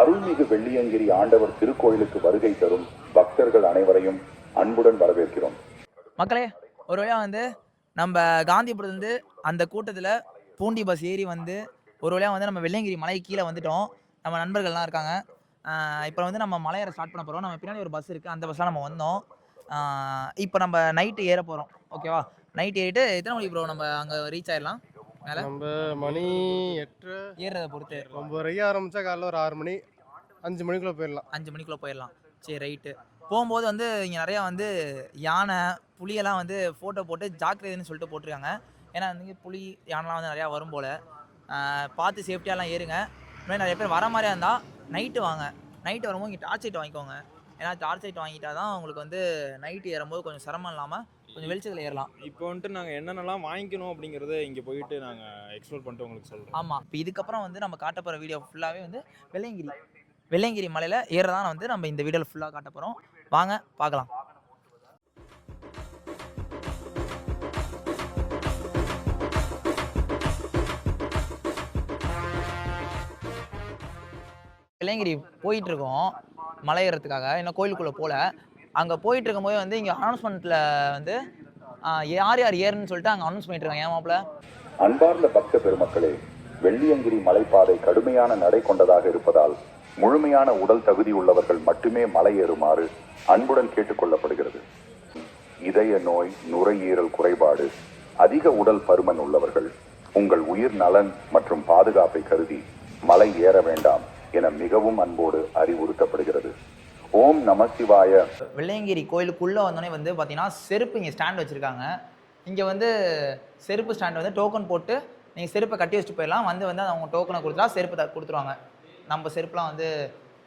அருள்மிகு வெள்ளியங்கிரி ஆண்டவர் திருக்கோயிலுக்கு வருகை தரும் பக்தர்கள் அனைவரையும் அன்புடன் வரவேற்கிறோம். மக்களே, ஒரு வழியா வந்து நம்ம காந்திபுரத்துலேருந்து அந்த கூட்டத்தில் பூண்டி பஸ் ஏறி வந்து ஒரு வழியாக வந்து நம்ம வெள்ளியங்கிரி மலை கீழே வந்துட்டோம். நம்ம நண்பர்கள்லாம் இருக்காங்க. இப்போ வந்து நம்ம மலையேற ஸ்டார்ட் பண்ண போகிறோம். நம்ம பின்னாடி ஒரு பஸ் இருக்குது, அந்த பஸ்ஸில் நம்ம வந்தோம். இப்போ நம்ம நைட்டு ஏற போகிறோம். ஓகேவா? நைட் ஏறிட்டு எத்தனை மணிக்கு ப்ரோ நம்ம அங்கே ரீச் ஆயிடலாம் மேலே? நம்ம மணி 8 ஏறுறதை பொறுத்து 9:30 ஆரம்பித்தா காலைல ஒரு 6 மணி 5 மணிக்குள்ளே போயிடலாம். 5 மணிக்குள்ளே போயிடலாம். சரி, ரைட்டு. போகும்போது வந்து இங்கே நிறையா வந்து யானை, புளியெல்லாம் வந்து ஃபோட்டோ போட்டு ஜாக்கிரதைன்னு சொல்லிட்டு போட்டிருக்காங்க. ஏன்னா வந்து புலி, யானைலாம் வந்து நிறையா வரும் போல். பார்த்து சேஃப்டியாலாம் ஏறுங்க. இன்னும் நிறைய பேர் வர மாதிரியா இருந்தால் நைட்டு வாங்க. நைட்டு வரும்போது இங்கே டார்ச் லைட் வாங்கிக்கோங்க. ஏன்னா டார்ச் லைட் வாங்கிட்டா தான் உங்களுக்கு வந்து நைட்டு ஏறும்போது கொஞ்சம் சிரமம் இல்லாமல் கொஞ்சம் வெளிச்சத்தில் ஏறலாம். இப்போ வந்துட்டு நாங்கள் என்னென்னலாம் வாங்கிக்கணும் அப்படிங்கிறத இங்கே போயிட்டு நாங்கள் எக்ஸ்ப்ளோர் பண்ணிட்டு உங்களுக்கு சொல்கிறோம். ஆமாம், இப்போ இதுக்கப்புறம் வந்து நம்ம காட்ட போகிற வீடியோ ஃபுல்லாகவே வந்து வெள்ளையங்கிரி மலையில் ஏறதான் வந்து நம்ம இந்த வீடியோவில் ஃபுல்லாக காட்ட போகிறோம். வாங்க பார்க்கலாம். வெள்ளையங்கிரி போயிட்டுருக்கோம் மலை ஏறத்துக்காக. இன்னும் கோயிலுக்குள்ளே போகல. அங்கே போயிட்டு இருக்கும்போது வந்து இங்கே அனௌன்ஸ்மெண்ட்டில் வந்து யார் யார் ஏறுன்னு சொல்லிட்டு அங்கே அனௌன்ஸ் பண்ணிட்டு இருக்காங்க. ஏன் மாப்பிள்ள? அன்பார்ந்த பக்த பெருமக்களே, வெள்ளியங்கிரி மலைப்பாதை கடுமையான நடை கொண்டதாக இருப்பதால் முழுமையான உடல் தகுதி உள்ளவர்கள் மட்டுமே மலை ஏறுமாறு அன்புடன் கேட்டுக்கொள்ளப்படுகிறது. இதய நோய், நுரையீரல் குறைபாடு, அதிக உடல் பருமன் உள்ளவர்கள் உங்கள் உயிர் நலன் மற்றும் பாதுகாப்பை கருதி மலை ஏற வேண்டாம் என மிகவும் அன்போடு அறிவுறுத்தப்படுகிறது. ஓம் நம சிவாய. வெள்ளையங்கிரி கோயிலுக்குள்ளே வந்தோடனே வந்து பார்த்தீங்கன்னா செருப்பு இங்கே ஸ்டாண்ட் வச்சுருக்காங்க. இங்கே வந்து செருப்பு ஸ்டாண்ட் வந்து டோக்கன் போட்டு நீங்கள் செருப்பை கட்டி வச்சுட்டு போயிடலாம். வந்து அவங்க டோக்கனை கொடுத்தா செருப்பு கொடுத்துருவாங்க. நம்ம செருப்புலாம் வந்து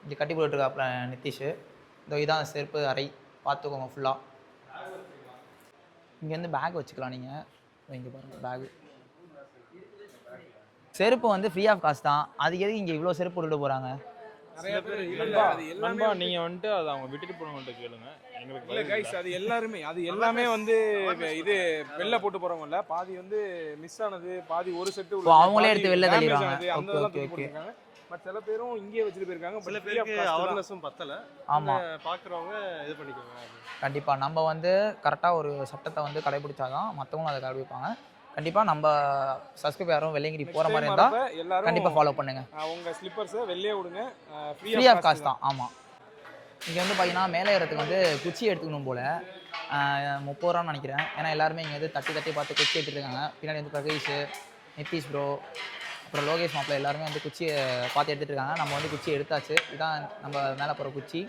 இங்கே கட்டி போட்டுருக்காப்புல நிதிஷ். இதோ இதான் செருப்பு அறை, பார்த்துக்கோங்க ஃபுல்லாக. இங்கே வந்து பேக் வச்சுக்கலாம் நீங்கள். இங்கே பாருங்கள் பேகு. செருப்பு வந்து ஃப்ரீ ஆஃப் காஸ்ட் தான். அதுக்கு எதுக்கு இங்கே இவ்வளோ செருப்பு விட்டுட்டு போகிறாங்க? நிறைய பேர் நண்பா நீங்கள் வந்துட்டு அதை அவங்க விட்டுட்டு போனவங்கள்ட்ட கேளுங்க. எங்களுக்கு இல்லை கைஸ், அது எல்லாமே வந்து இது வெளில போட்டு போகிறவங்க இல்லை. பாதி வந்து மிஸ் ஆனது, பாதி ஒரு செட்டு அவங்களே எடுத்து வெளில தள்ளிடுவாங்க. அந்த இதெல்லாம் தூக்கி போட்டுருக்காங்க. பட் சில பேரும் இங்கேயே வச்சுட்டு போயிருக்காங்க. சில பேருக்கு அவேர்னஸும் பத்தலை. ஆமாம், பார்க்குறவங்க இது பண்ணிக்கோங்க. கண்டிப்பாக நம்ம வந்து கரெக்டாக ஒரு சட்டத்தை வந்து கடைபிடிச்சாதான் மற்றவங்களும் அதை கடைபிடிப்பாங்க. கண்டிப்பாக நம்ம சப்ஸ்கிரைப் யாரும் வெள்ளையங்கிரி போகிற மாதிரி இருந்தால் எல்லாரும் கண்டிப்பாக ஃபாலோ பண்ணுங்க. உங்கள் ஸ்லிப்பர்ஸை வெளியே விடுங்க, ஃப்ரீ ஆஃப் காஸ்ட் தான். ஆமாம், இங்கே வந்து பார்த்தீங்கன்னா மேலே ஏறத்துக்கு வந்து குச்சி எடுத்துக்கணும் போல். 30 ரூபான்னு நினைக்கிறேன். ஏன்னா எல்லாருமே இங்கே வந்து தட்டி பார்த்து குச்சி எடுத்துருக்காங்க. பின்னாடி வந்து பிரகேஷ், நிதிஷ் ப்ரோ, அப்புறம் லோகேஷ் மாப்பிள்ள எல்லாருமே வந்து குச்சியை பார்த்து எடுத்துகிட்டு இருக்காங்க. நம்ம வந்து குச்சி எடுத்தாச்சு. இதுதான் நம்ம மேலே போகிற குச்சி.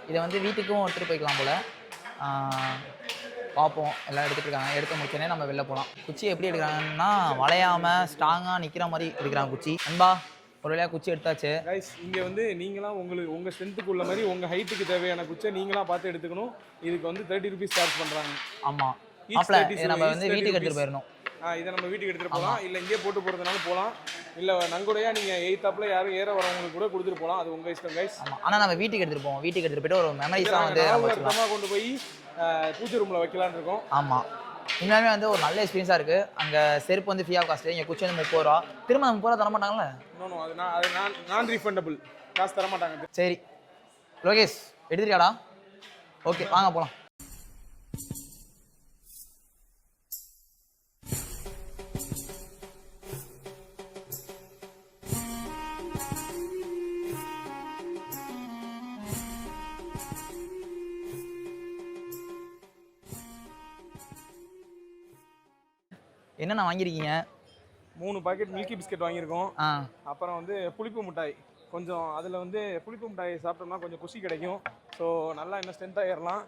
இதை வந்து வீட்டுக்கும் எடுத்துகிட்டு போய்க்கலாம் போல். பார்ப்போம், எல்லாம் எடுத்துகிட்டு இருக்காங்க. எடுத்து முடிச்சோடனே நம்ம வெளில போகலாம். குச்சி எப்படி எடுக்கிறாங்கன்னா வளையாமல் ஸ்ட்ராங்காக நிற்கிற மாதிரி எடுக்கிறாங்க குச்சி. அன்பா ஒரு வழியாக குச்சி எடுத்தாச்சு. கைஸ், இங்கே வந்து நீங்களாம் உங்கள் ஸ்ட்ரென்த்துக்கு உள்ள மாதிரி உங்கள் ஹைட்டுக்கு தேவையான குச்சை நீங்களாம் பார்த்து எடுத்துக்கணும். இதுக்கு வந்து 30 rupees சார்ஜ் பண்ணுறாங்க. ஆமாம் மாப்பிள்ள, இதை நம்ம வந்து வீட்டுக்கு எடுத்துகிட்டு போயிடணும். இதை நம்ம வீட்டுக்கு எடுத்துகிட்டு போகலாம். இல்லை இங்கே போட்டு போகிறதுனால போகலாம். இல்லை நன்கொடையாக நீங்கள் 8th யாரும் ஏற வரவங்களுக்கு கூட கொடுத்துட்டு போகலாம். அது உங்கள் இஷ்டம் கைஸ். ஆமாம், ஆனால் நம்ம வீட்டுக்கு எடுத்துகிட்டு போவோம். வீட்டுக்கு எடுத்துகிட்டு போய்ட்டு ஒரு மெமரிஸாக வந்து கொண்டு போய் பூஜை ரூமில் வைக்கலான்னு இருக்கோம். ஆமாம், உண்மையாலுமே வந்து ஒரு நல்ல எக்ஸ்பீரியன்ஸாக இருக்குது. அங்கே செருப்பு வந்து ஃப்ரீ ஆஃப் காஸ்ட்டு. இங்கே குச்சி வந்து 30 ரூபா. திரும்ப 30 ரூபா தரமாட்டாங்களே? இன்னொன்று அது நான் ரீஃபண்டபிள். காசு தரமாட்டாங்க. சரி லோகேஷ், எடுத்துருக்காடா? ஓகே, வாங்க போகலாம். என்னென்ன வாங்கியிருக்கீங்க? 3 பாக்கெட் மில்கி பிஸ்கட் வாங்கியிருக்கோம். ஆ, அப்புறம் வந்து புளிப்பு மிட்டாய். கொஞ்சம் அதில் வந்து புளிப்பு மிட்டாய் சாப்பிட்டோம்னா கொஞ்சம் குஷி கிடைக்கும். ஸோ நல்லா இன்னும் ஸ்ட்ரென்த்தாக ஏறலாம்.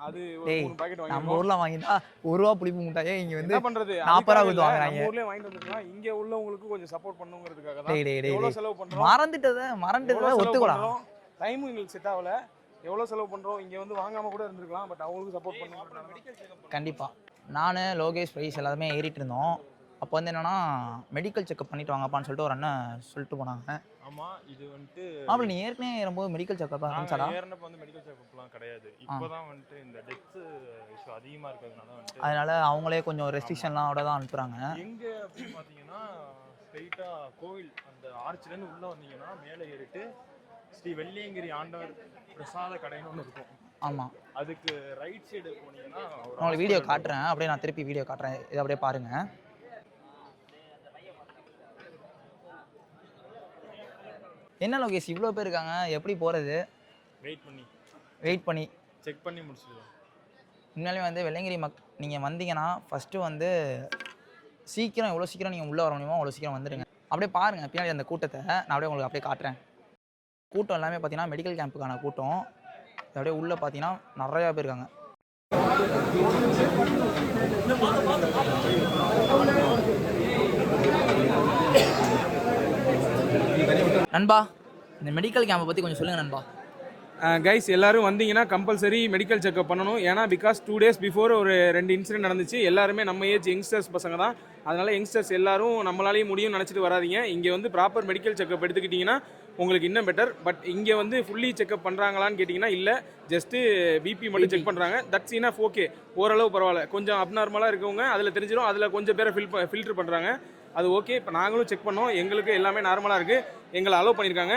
அது ஒரு 3 பாக்கெட் நம்ம வாங்கியிருக்கோம். ஊரில் வாங்கிட்டா 1 ரூபா புளிப்பு முட்டாயே இங்கே வந்து என்ன பண்ணுறது, 40 ரூபா கொடுத்து வாங்குறாங்க. நம்ம ஊர்லேயே வாங்கிட்டு வந்துருக்கலாம். இங்கே உள்ளவங்களுக்கு கொஞ்சம் சப்போர்ட் பண்ணுங்கிறதுக்காக தான். டேய் டேய் எவ்வளோ டேய், செலவு பண்ணுறோம், மறந்துட்டதை ஒத்துக்கலாம். டைமும் எங்களுக்கு செட் ஆகலை. எவ்வளோ செலவு பண்ணுறோம், இங்கே வந்து வாங்காமல் கூட இருந்திருக்கலாம். பட் அவங்களுக்கு சப்போர்ட் பண்ணுங்க. கண்டிப்பாக நான் லோகேஷ் பிரைஸ் எல்லாருமே ஏறிட்டு இருந்தோம். அப்போ வந்து என்னன்னா மெடிக்கல் செக்அப் பண்ணிட்டு வாங்கப்பான்னு சொல்லிட்டு ஒரு அண்ணன் சொல்லிட்டு போனாங்க. ஆமாம், இது வந்துட்டு ஆமாம், நீ ஏற்கனவே ஏறும்போது மெடிக்கல் செக்அப் இருந்துச்சாடா? ஏறினப்போ வந்து மெடிக்கல் செக்அப்லாம் கிடையாது. இப்போ தான் வந்துட்டு இந்த டெத் இஷ்யூ அதிகமாக இருக்கிறதுனால வந்துட்டு அதனால அவங்களே கொஞ்சம் ரெஸ்ட்ரிக்ஷன்லாம் தான் அனுப்புகிறாங்க. எங்கே அப்படின்னு பார்த்தீங்கன்னா ஸ்ட்ரைட்டாக கோவில் அந்த ஆர்ச்சிலேருந்து உள்ளே வந்தீங்கன்னா மேலே ஏறிட்டு ஸ்ரீ வெள்ளியங்கிரி ஆண்டவர் பிரசாத கடைன்னு ஒன்று இருக்கும். ஆமாம், அதுக்கு ரைட் சைடு போனீங்கன்னா உங்களுக்கு வீடியோ காட்டுறேன். அப்படியே நான் திருப்பி வீடியோ காட்டுறேன், இதை அப்படியே பாருங்கள். என்ன லோகேஷ் இவ்வளோ பேர் இருக்காங்க, எப்படி போகிறது? வெயிட் பண்ணி செக் பண்ணி முடிச்சிடுவோம். உண்மையிலே வந்து வெள்ளையங்கிரி நீங்கள் வந்தீங்கன்னா ஃபஸ்ட்டு வந்து சீக்கிரம், எவ்வளோ சீக்கிரம் நீங்கள் உள்ளே வர முடியுமோ அவ்வளோ சீக்கிரம் வந்துடுங்க. அப்படியே பாருங்கள் பின்னாடி அந்த கூட்டத்தை, நான் அப்படியே உங்களுக்கு அப்படியே காட்டுறேன். கூட்டம் எல்லாமே பார்த்தீங்கன்னா மெடிக்கல் கேம்புக்கான கூட்டம். அப்படியே உள்ளே பார்த்தீங்கன்னா நிறையா பேர் இருக்காங்க. நண்பா, இந்த மெடிக்கல் கேம்பை பற்றி கொஞ்சம் சொல்லுங்கள் நண்பா. கைஸ் எல்லாரும் வந்தீங்கன்னா கம்பல்சரி மெடிக்கல் செக்அப் பண்ணணும். ஏன்னா பிகாஸ் 2 days பிஃபோர் ஒரு 2 இன்சிடென்ட் நடந்துச்சு. எல்லாருமே நம்ம ஏஜ் யங்ஸ்டர்ஸ் பசங்க தான். அதனால யங்ஸ்டர்ஸ் எல்லாரும் நம்மளாலேயும் முடியும்னு நினச்சிட்டு வராதிங்க. இங்கே வந்து ப்ராப்பர் மெடிக்கல் செக்அப் எடுத்துக்கிட்டிங்கன்னா உங்களுக்கு இன்னும் பெட்டர். பட் இங்கே வந்து ஃபுல்லி செக்அப் பண்ணுறாங்களான்னு கேட்டிங்கன்னா இல்லை, ஜஸ்ட்டு பிபி மட்டும் செக் பண்ணுறாங்க. தட்ஸ் இனஃப், ஓகே, ஓரளவு பரவாயில்ல. கொஞ்சம் அப்நார்மலாக இருக்கவங்க அதில் தெரிஞ்சிடும், அதில் கொஞ்சம் பேரை ஃபில்டர் பண்ணுறாங்க, அது ஓகே. இப்போ நாங்களும் செக் பண்ணோம், எங்களுக்கு எல்லாமே நார்மலாக இருக்குது, எங்களை அலோவ் பண்ணியிருக்காங்க.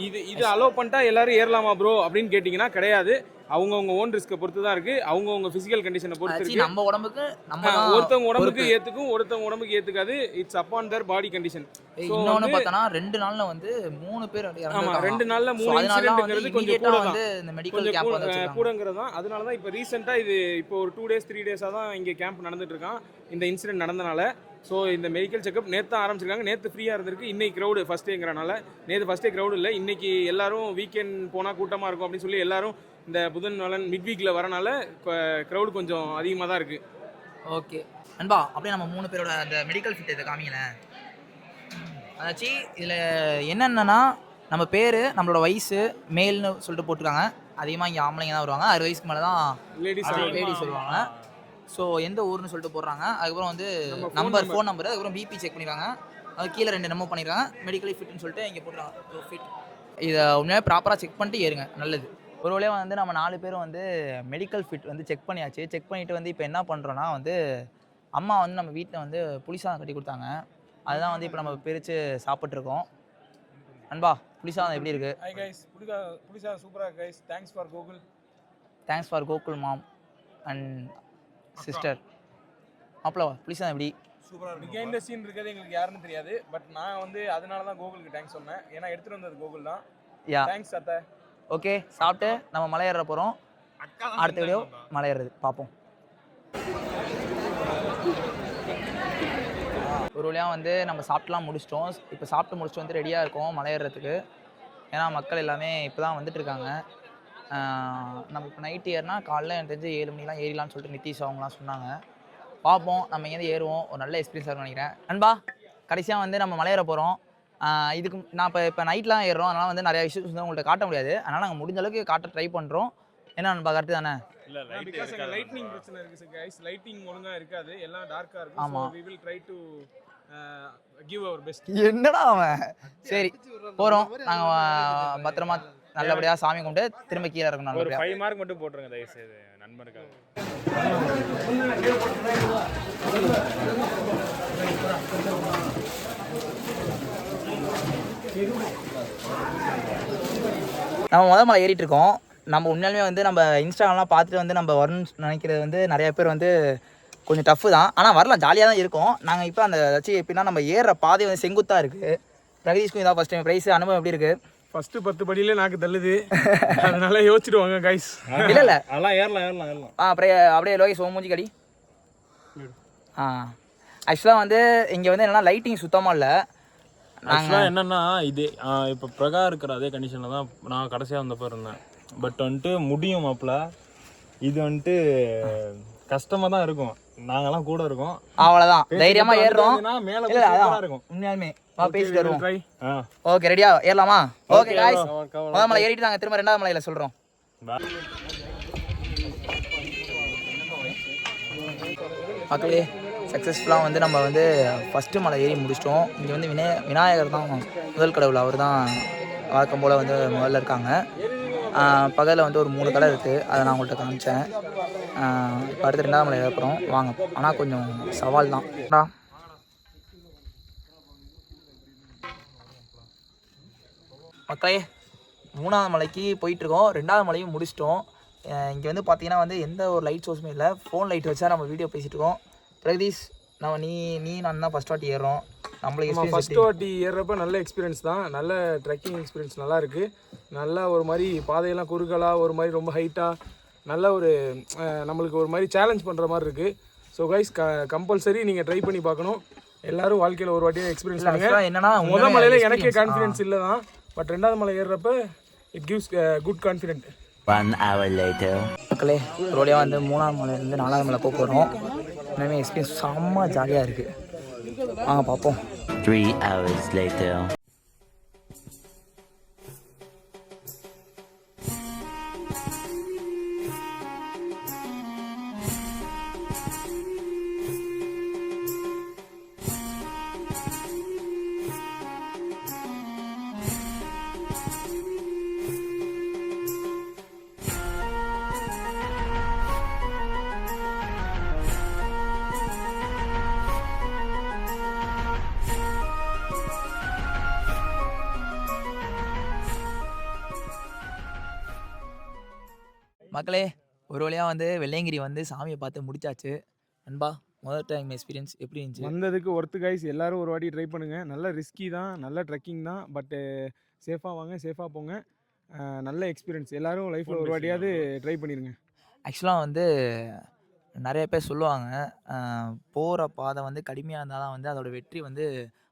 இது அலோவ் பண்ணிட்டா எல்லாரும் ஏறலாமா ப்ரோ அப்படின்னு கேட்டிங்கன்னா கிடையாது. அவங்கவுங்க ஓன் ரிஸ்க்கை பொறுத்து தான் இருக்குது, அவங்கவுங்க ஃபிசிக்கல் கண்டிஷனை பொறுத்து இருக்குது. நம்ம உடம்புக்கு ஒருத்தவங்க உடம்புக்கு ஏற்றுக்கும், ஒருத்தவங்க உடம்புக்கு ஏற்றுக்காது. It's upon their body condition. இன்னொன்று பார்த்தோன்னா 2 நாளில் வந்து 3 பேர் ஆமாம், 2 நாளில் 3 இன்சிடென்ட்ங்கிறது கொஞ்சம் கூட தான், இந்த மெடிக்கல் கேம்ப் கூடங்கிறது தான். அதனால தான் இப்போ ரீசெண்டாக இது இப்போ ஒரு 2 days 3 days தான் இங்கே கேம்ப் நடந்துட்டு இருக்கான், இந்த இன்சிடென்ட் நடந்தனால. ஸோ இந்த மெடிக்கல் செக்அப் நேற்று தான் ஆரம்பிச்சிருக்காங்க. நேற்று ஃப்ரீயாக இருந்திருக்கு, இன்னைக்கு க்ரௌடு ஃபஸ்ட் டேங்கிறனால. நேற்று ஃபஸ்ட் டே க்ரௌடு இல்லை, இன்னைக்கு எல்லாரும் வீக்கெண்ட் போனால் கூட்டமாக இருக்கும் அப்படின்னு சொல்லி எல்லாரும் இந்த புதன் வியாழன் மிட் வீக்கில் வரனால க்ரௌடு கொஞ்சம் அதிகமாக தான் இருக்குது. ஓகே நண்பா, அப்படியே நம்ம 3 பேரோட அந்த மெடிக்கல் ஃபிட் இதை காமிங்களேன். அதாச்சு இதில் என்னென்னா நம்ம பேர், நம்மளோட வயசு, மேல்னு சொல்லிட்டு போட்டிருக்காங்க. அதிகமாக இங்கே ஆம்பளைங்க தான் வருவாங்க, 6 வயசுக்கு மேலே தான் லேடிஸ் வருவாங்க. ஸோ எந்த ஊர்னு சொல்லிட்டு போடுறாங்க. அதுக்கப்புறம் வந்து நம்பர், ஃபோன் நம்பர், அதுக்கப்புறம் பிபி செக் பண்ணிடுறாங்க. அது கீழே 2 நம்பர் பண்ணிடுறாங்க, மெடிக்கலி ஃபிட்னு சொல்லிட்டு இங்கே போட்டுருக்காங்க ஃபிட். இதை உண்மையாக ப்ராப்பராக செக் பண்ணிட்டு ஏறுங்க, நல்லது. ஒரு வழியாக வந்து நம்ம 4 பேரும் வந்து மெடிக்கல் ஃபிட் வந்து செக் பண்ணியாச்சு. செக் பண்ணிவிட்டு வந்து இப்போ என்ன பண்ணுறோன்னா வந்து அம்மா வந்து நம்ம வீட்டில் வந்து புளிசாதம் கட்டி கொடுத்தாங்க. அதுதான் வந்து இப்போ நம்ம பிரித்து சாப்பிட்ருக்கோம். நண்பா, புளிசாதம் எப்படி இருக்குது? ஹாய் கைஸ், புளிசாதம் சூப்பராக இருக்கு guys. Thanks for Gokul mom and sister. மாப்பிள புளிசாதம் எப்படி? சூப்பராக இருக்கு. பிஹைண்ட் தி சீன் இருக்கிறது எங்களுக்கு யாருன்னு தெரியாது, பட் நான் வந்து அதனால தான் கோகுலுக்கு தேங்க்ஸ் சொன்னேன். ஏன்னா எடுத்துகிட்டு வந்தது கோகுல் தான். தேங்க்ஸ் அத்தை. ஓகே, சாப்பிட்டு நம்ம மலை ஏற போகிறோம். அடுத்த வீடியோ மலை ஏறுறது பார்ப்போம். ஒரு வழியாக வந்து நம்ம சாப்பிட்டுலாம் முடிச்சிட்டோம். இப்போ சாப்பிட்டு முடிச்சுட்டு வந்து ரெடியாக இருக்கோம் மலை ஏறுறதுக்கு. ஏன்னா மக்கள் எல்லாமே இப்போ தான் வந்துட்டுருக்காங்க. நம்ம இப்போ நைட்டு ஏறினா காலைல எனக்கு தெரிஞ்சு 7 மணிலாம் ஏறிலான்னு சொல்லிட்டு நிதிஷ் அவங்களாம் சொன்னாங்க. பார்ப்போம், நம்ம இங்கேருந்து ஏறுவோம். ஒரு நல்ல எக்ஸ்பீரியன்ஸாக இருக்கும்னு நினைக்கிறேன். நண்பா, கடைசியாக வந்து நம்ம மலை ஏற போகிறோம். இதுக்கு நான் இப்போ நைட்லாம் ஏறுறோம், அதனால் வந்து நிறையா விஷயம் வந்து உங்கள்கிட்ட காட்ட முடியாது. அதனால் நாங்கள் முடிஞ்ச அளவுக்கு காட்ட ட்ரை பண்ணுறோம். என்ன நண்பா, கரெக்டு தானே? இல்லை, பிகாஸ் எங்கள் லைட்னிங் பிரச்சனை இருக்குது கைஸ். லைட்டிங் ஒழுங்காக இருக்காது, எல்லாம் டார்க்காக இருக்கும். ஆமாம், we will try to give our best. என்னடா அவன். சரி, போகிறோம். நாங்கள் பத்திரமா நல்லபடியாக சாமி கும்பிட்டு திரும்ப கீழே இருக்கணும். ஒரு 5 மார்க் மட்டும் போட்டுருங்க தயவுசெய்து நண்பருக்காக. நம்ம மலை ஏறிட்டு இருக்கோம். நம்ம உண்மையாலுமே வந்து நம்ம இன்ஸ்டாகிராம்லாம் பார்த்துட்டு வந்து நம்ம வரணும்னு நினைக்கிறது வந்து நிறைய பேர் வந்து கொஞ்சம் டஃப்பு தான். ஆனால் வரலாம், ஜாலியாக தான் இருக்கும். நாங்கள் இப்போ அந்த வச்சு எப்படின்னா நம்ம ஏறுற பாதை வந்து செங்குத்தாக இருக்குது. பிரகதீஷ்க்கும் இதான் ஃபஸ்ட் டைம். ப்ரைஸ் அனுபவம் எப்படி இருக்குது? ஃபர்ஸ்ட் 10 படியிலே நாக்கு தள்ளுது, அதனால யோசிச்சுடுவாங்க கைஸ். இல்லை அதெல்லாம் ஏறலாம். அப்படியே லோகேஷ் மூஞ்சி கடி. ஆக்சுவலாக வந்து இங்கே வந்து என்னென்னா லைட்டிங் சுத்தமாக இல்லை. ஆக்சுவலாக என்னென்னா இது இப்போ பிரகா இருக்கிற அதே கண்டிஷனில் தான் நான் கடைசியாக வந்தப்போ இருந்தேன். பட் வந்துட்டு முடியும் மாப்பிள்ள, இது வந்துட்டு கஷ்டமாக தான் இருக்கும். நாங்கெல்லாம் கூட இருக்கோம், அவ்வளோதான். தைரியமாக ஏறுறோம். மேலே இருக்கும் உண்மையாலுமே பேசிட்டு வருவோம். ஓகே, ரெடியா ஏறலாமா? ஓகே காய்ஸ், முதல் மலை ஏறிட்டு நாங்கள் திரும்ப 2வது மலையில் சொல்கிறோம். மக்களே, சக்ஸஸ்ஃபுல்லாக வந்து நம்ம வந்து ஃபஸ்ட்டு மலை ஏறி முடிச்சிட்டோம். இங்கே வந்து விநாயகர் தான் முதல் கடவுள். அவர் தான் வழக்கம் போல் வந்து முதல்ல இருக்காங்க. பகலில் வந்து ஒரு 3 கடை இருக்குது, அதை நான் உங்கள்கிட்ட காமிச்சேன். அடுத்து 2வது மலை ஏறப்போகிறோம், வாங்க. ஆனால் கொஞ்சம் சவால் தான். மக்களே 3வது மலைக்கு போயிட்டுருக்கோம். 2வது மலையும் முடிச்சிட்டோம். இங்கே வந்து பார்த்தீங்கன்னா வந்து எந்த ஒரு லைட் சோர்ஸுமே இல்லை. ஃபோன் லைட் வச்சா நம்ம வீடியோ பேசிகிட்டு இருக்கோம். பிரகதீஷ் நம்ம நீ நான் தான் ஃபஸ்ட் வாட்டி ஏறுறோம். நம்மளுக்கு ஃபஸ்ட் வாட்டி ஏறுறப்ப நல்ல எக்ஸ்பீரியன்ஸ் தான். நல்ல ட்ரெக்கிங் எக்ஸ்பீரியன்ஸ் நல்லா இருக்குது. நல்லா ஒரு மாதிரி பாதையெல்லாம் குறுகலாக ஒரு மாதிரி ரொம்ப ஹைட்டாக நல்ல ஒரு நம்மளுக்கு ஒரு மாதிரி சேலஞ்ச் பண்ணுற மாதிரி இருக்குது. ஸோ கைஸ் கம்பல்சரி நீங்கள் ட்ரை பண்ணி பார்க்கணும். எல்லாரும் வாழ்க்கையில் ஒரு வாட்டியும் எக்ஸ்பீரியன்ஸ் பண்ணுங்கள். என்னன்னா முதல் மலையில் எனக்கே கான்ஃபிடென்ஸ் இல்லை தான், பட் 2வது மலை ஏறுறப்ப it gives good confident. 1 hour later. மக்களே ஒரு வழியாக வந்து 3வது மலையிலேருந்து 4வது மலை போக போகிறோம். எல்லாமே எக்ஸ்பீரியன்ஸ் செம்ம ஜாலியாக இருக்குது. வாங்க பார்ப்போம். 3 hours later. மக்களே ஒரு வழியாக வந்து வெள்ளையங்கிரி வந்து சாமியை பார்த்து முடிச்சாச்சு. நண்பா முதல் டைம் எக்ஸ்பீரியன்ஸ் எப்படி இருந்துச்சு? வந்ததுக்கு ஒர்த்து கைஸ், எல்லாரும் ஒரு வாட்டி ட்ரை பண்ணுங்கள். நல்ல ரிஸ்கி தான், நல்ல ட்ரெக்கிங் தான், பட்டு சேஃபாக வாங்க, சேஃபாக போங்க. நல்ல எக்ஸ்பீரியன்ஸ். எல்லாரும் லைஃப்பில் ஒரு வாட்டியாவது ட்ரை பண்ணிடுங்க. ஆக்சுவலாக வந்து நிறைய பேர் சொல்லுவாங்க போகிற பாதை வந்து கடுமையாக இருந்தால் தான் வந்து அதோட வெற்றி வந்து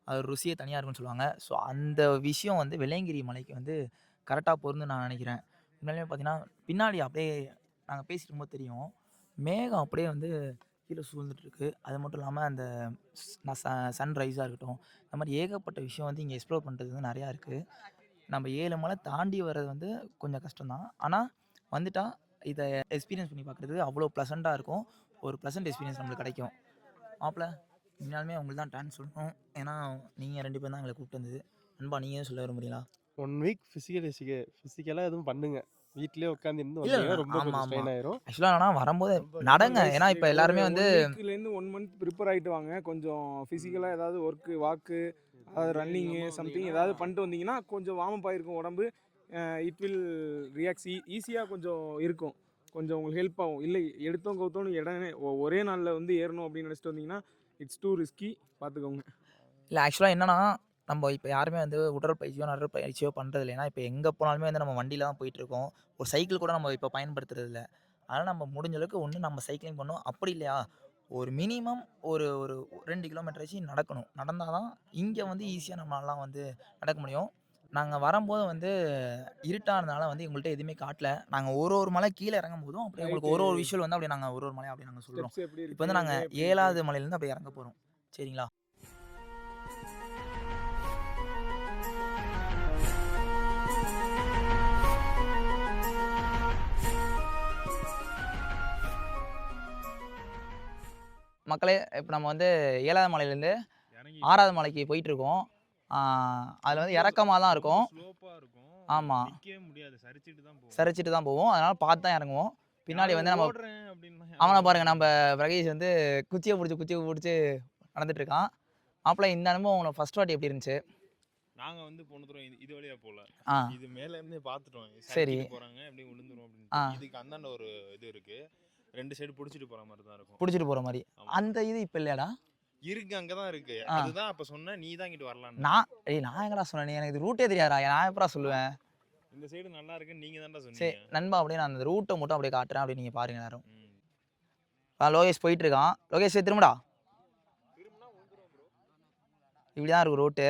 அதோட ருசியே தனியாக இருக்குன்னு சொல்லுவாங்க. ஸோ அந்த விஷயம் வந்து வெள்ளையங்கிரி மலைக்கு வந்து கரெக்டாக பொருந்துன்னு நான் நினைக்கிறேன். உண்மையிலுமே பார்த்தீங்கன்னா பின்னாடி அப்படியே நாங்கள் பேசிட்டு இருக்கும்போது தெரியும், மேகம் அப்படியே வந்து கீழே சூழ்ந்துட்டுருக்கு. அது மட்டும் இல்லாமல் அந்த சன்ரைஸாக இருக்கட்டும், இந்த மாதிரி ஏகப்பட்ட விஷயம் வந்து இங்கே எக்ஸ்ப்ளோர் பண்ணுறது வந்து நிறையா இருக்குது. நம்ம 7 மலை தாண்டி வர்றது வந்து கொஞ்சம் கஷ்டம்தான். ஆனால் வந்துட்டால் இதை எக்ஸ்பீரியன்ஸ் பண்ணி பார்க்குறதுக்கு அவ்வளோ ப்ளசண்ட்டாக இருக்கும். ஒரு ப்ளசன்ட் எக்ஸ்பீரியன்ஸ் நம்மளுக்கு கிடைக்கும். மாப்பிள்ள உண்மையாலுமே உங்களுக்கு தான் டான்ஸ் சொல்லணும். ஏன்னா நீங்கள் 2 பேர் தான் எங்களை கூப்பிட்டு வந்தது. நண்பா நீங்கள் சொல்ல விரும்புறீங்களா? 1 வீக் ஃபிசிக்கலாக எதுவும் பண்ணுங்க. வீட்டிலே உட்காந்து இருந்து இல்லை ரொம்ப ஸ்ட்ரெயின் ஆயிரும். ஆக்சுவலாக ஆனால் வரும்போது நடங்க. ஏன்னா இப்போ எல்லாருமே வந்து 1 வீக்லேருந்து 1 மந்த் ப்ரிப்பேர் ஆகிட்டு வாங்க. கொஞ்சம் ஃபிசிக்கலாக ஏதாவது ஒர்க்கு வாக்கு அதாவது ரன்னிங்கு சம்திங் ஏதாவது பண்ணிட்டு வந்தீங்கன்னா கொஞ்சம் வார்ம் அப் ஆகிருக்கும் உடம்பு. இட் வில் ரியாக்ஸ் ஈஸியாக கொஞ்சம் இருக்கும். கொஞ்சம் உங்களுக்கு ஹெல்ப் ஆகும். இல்லை எடுத்தோம் கவுத்தோன்னு இடமே ஒரே நாளில் வந்து ஏறணும் அப்படின்னு நினச்சிட்டு வந்தீங்கன்னா இட்ஸ் டூ ரிஸ்கி. பார்த்துக்கோங்க. இல்லை ஆக்சுவலாக என்னன்னா நம்ம இப்போ யாருமே வந்து உடற்பயிற்சியோ நடைப்பயிற்சியோ பண்ணுறது இல்லைன்னா இப்போ எங்கே போனாலுமே வந்து நம்ம வண்டியில் தான் போயிட்டுருக்கோம். ஒரு சைக்கிள் கூட நம்ம இப்போ பயன்படுத்துறது இல்லை. அதனால் நம்ம முடிஞ்ச அளவுக்கு ஒன்று நம்ம சைக்கிளிங் பண்ணணும். அப்படி இல்லையா ஒரு மினிமம் ஒரு 2 கிலோமீட்டராச்சும் நடக்கணும். நடந்தால் தான் இங்கே வந்து ஈஸியாக நம்மளாலாம் வந்து நடக்க முடியும். நாங்கள் வரும்போது வந்து இருட்டானதுனால வந்து எங்கள்கிட்ட எதுவுமே காட்டல. நாங்கள் ஒரு மலை கீழே இறங்கும் போதும் அப்படியே உங்களுக்கு ஒரு விஷுவல் வந்து அப்படியே நாங்கள் ஒரு மலையாக அப்படியே நாங்கள் சொல்கிறோம். Steps எப்படி இப்போ வந்து நாங்கள் 7வது மலையிலேருந்து அப்படியே இறங்க போகிறோம். சரிங்களா? மக்களே இப்போ நம்ம வந்து 7வது மலையிலேருந்து 6வது மலைக்கு போயிட்டுருக்கோம். அதில் வந்து இறக்கமாக தான் இருக்கும். ஸ்லோப்பாக இருக்கும். ஆமாம், நிற்கவே முடியாது, சரிச்சிட்டு தான் போவோம். அதனால் பார்த்து தான் இறங்குவோம். பின்னாடி வந்து நம்ம அப்படின்னு அவனை பாருங்க, நம்ம பிரகேஷ் வந்து குச்சியை பிடிச்சி நடந்துட்டு இருக்கான். மாப்பிள்ள இந்த அனுபவம் உங்களுக்கு ஃபர்ஸ்ட் வாட்டி எப்படி இருந்துச்சு? நாங்கள் வந்து போன தூரம் இது வழியா போகல, ஆ இது மேல இருந்தே பார்த்துட்டோம். சரி. போறாங்க அப்படியே விழுந்துரும் ஆ. அப்படின்னு. இதுக்கு அந்தாண்ட ஒரு இது இருக்கு, 2 சைடு பிடிச்சிட்டு போற மாதிரி தான் இருக்கும். பிடிச்சிட்டு போகிற மாதிரி ஆமா. அந்த இது இப்போ இல்லையாடா? இருக்கு, அங்கதான் இருக்கு. ஆ. அதுதான் அப்ப சொன்ன, நீ தான் இங்கிட்டு வரலாம். நான் எங்கடா சொன்னேன்? எனக்கு இது ரூட்டே தெரியாதா, நான் எப்படா சொல்லுவேன்? இந்த சைடு நல்லா இருக்குன்னு நீங்க தான்டா சரி சொன்னீங்க. நண்பா, அப்படியே நான் அந்த ரூட்டை மட்டும் அப்படியே காட்டுறேன். அப்படியே நீங்கள் பாருங்க எல்லாரும். ம். லோகேஷ் போயிட்டு இருக்கான். லோகேஷ் திரும்படா. இப்படி தான் இருக்கும் ரூட்டு.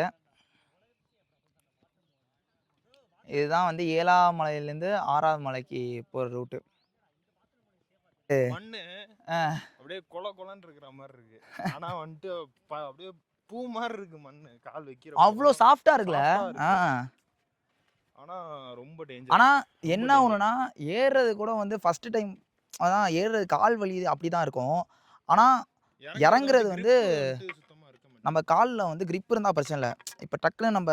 இதுதான் வந்து 7வது மலையிலேருந்து 6வது மலைக்கு போகிற ரூட்டு. மண்ணு அப்படியே கொலன்னு இருக்கிற மாதிரி இருக்கு. ஆனா வந்துட்டு அப்படியே பூ மாதிரி இருக்கு மண்ணு, கால் வைக்கிற அவ்வளோ சாஃப்டாக இருக்குல்ல? ஆனா ரொம்ப டேஞ்சர். ஆனால் என்ன ஒன்றுனா ஏறுறது கூட வந்து ஃபஸ்ட்டு டைம் அதான் ஏறுறது கால் வலி அப்படி தான் இருக்கும். ஆனால் இறங்குறது வந்து சுத்தமா இருக்க மாட்டேங்குது. நம்ம காலில் வந்து grip இருந்தால் பிரச்சனை இல்லை. இப்போ டக்குன்னு நம்ம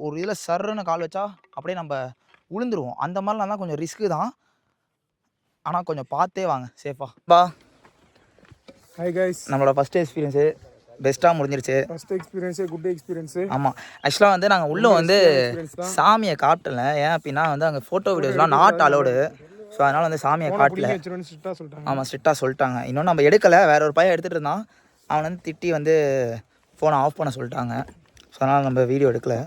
ஒரு இதில் சர்ன்னு கால் வச்சா அப்படியே நம்ம விழுந்துருவோம். அந்த மாதிரிலாம் தான் கொஞ்சம் ரிஸ்க்கு தான். ஆனால் கொஞ்சம் பார்த்தே வாங்க சேஃபாக. Hi guys. நம்மளோட ஃபஸ்ட் எக்ஸ்பீரியன்ஸு பெஸ்ட்டாக முடிஞ்சிருச்சு. ஃபர்ஸ்ட் எக்ஸ்பீரியன்ஸே குட் எக்ஸ்பீரியன்ஸு. ஆமாம், ஆக்சுவலாக வந்து நாங்கள் உள்ளே வந்து எக்ஸ்பீரியன்ஸ் தான். சாமியை காட்டல. ஏன் அப்படின்னா வந்து அங்கே ஃபோட்டோ வீடியோஸ்லாம் நாட் அலோடு. ஸோ அதனால் வந்து சாமியை போன காட்டல. பிடிங்க வச்சிருவேன்னு ஸ்ட்ரிக்டாக சொல்லிட்டாங்க. ஆமாம், ஸ்ட்ரிக்டாக சொல்லிட்டாங்க. இன்னும் நம்ம எடுக்கலை, வேற ஒரு பையன் எடுத்துகிட்டு இருந்தான். அவனை வந்து திட்டி வந்து ஃபோனை ஆஃப் பண்ண சொல்லிட்டாங்க. ஸோ அதனால் நம்ம வீடியோ எடுக்கலை.